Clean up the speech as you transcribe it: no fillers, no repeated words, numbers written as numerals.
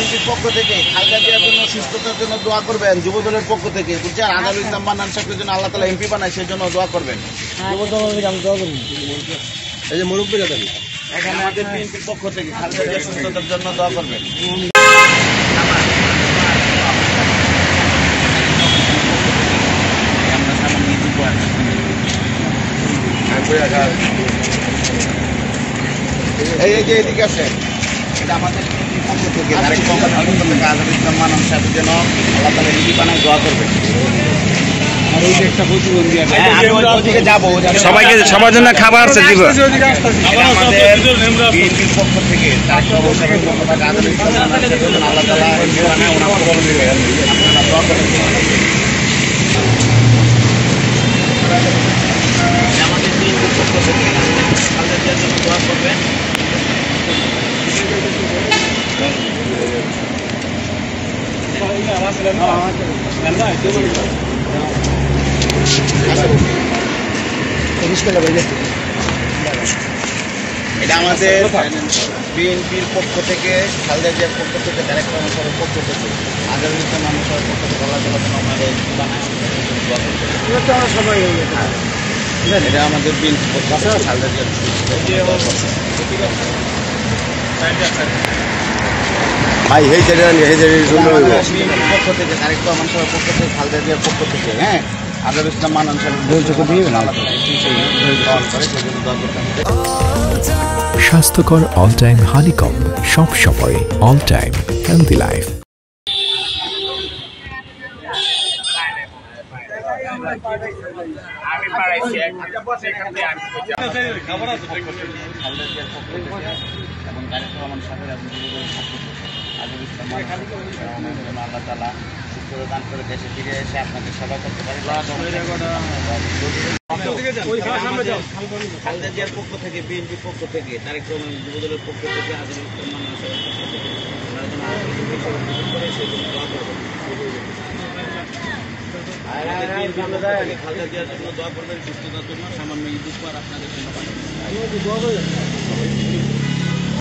বিএনপির পক্ষ থেকে খালেদা জিয়ার জন্য সুস্থতার জন্য দোয়া করবেন। যুবদলের পক্ষ থেকে বুঝছেন, আদালুল ইসলাম মান্নান সাহেবের জন্য আল্লাহ তাআলা এমপি বানায়, সেই জন্য দোয়া করবেন। এই যে মুরব্বীরা দেখি এখানে আমাদের বিএনপির পক্ষ থেকে খালেদা জিয়ার সুস্থতার জন্য দোয়া করবেন। এই যে এদিকে আসেন, এটা আমাদের পক্ষ থেকে আদালুল ইসলাম মান্নান সাহেবের জন্য আল্লাহ তাআলা এমপি বানায়, দোয়া করবেন। সবার জন্য খাবার আছে দিব। আমাদের বিএনপির পক্ষ থেকে আদালুল ইসলাম মান্নান সাহেবের জন্য আল্লাহ তাআলা এমপি বানায়, ওনার দোয়া করবেন। আমাদের বিএনপির পক্ষ থেকে খালেদা জিয়ার জন্য দোয়া করবেন। এটা আমাদের বিএনপির পক্ষ থেকে খালেদা জিয়ার পক্ষ থেকে ডাইরেক্ট কর্মসরের পক্ষ থেকে আদালুল ইসলাম মান্নান সাহেবের পক্ষ থেকে আল্লাহ তাআলা আমাদের এটা আমাদের বিএনপির পক্ষ থেকে খালেদা জিয়ার ভাই এই পক্ষ থেকে ডাইরেক্ট কর্মসরের পক্ষ থেকে খালেদা জিয়ার পক্ষ থেকে, হ্যাঁ, আদালুল ইসলাম মান্নান স্বাস্থ্যকর অল টাইম হানিকম, সব সময় অল টাইম হেলদি লাইফ। আল্লাহ তাআলা সুস্থতা দান করে দেশে ফিরে এসে আপনাদের সেবা করতে পারি। খালেদা জিয়ার পক্ষ থেকে, বিএনপির পক্ষ থেকে, তারেক রহমান যুবদলের পক্ষ থেকে, আদালুল ইসলাম মান্নান সাহেবের পক্ষ থেকে ওনারা যেন করে সেই জন্য দোয়া করবেন। খালেদা জিয়ার জন্য দোয়া করবেন, সুস্থতার জন্য। সামান্য ইদুপার আপনাদের জন্য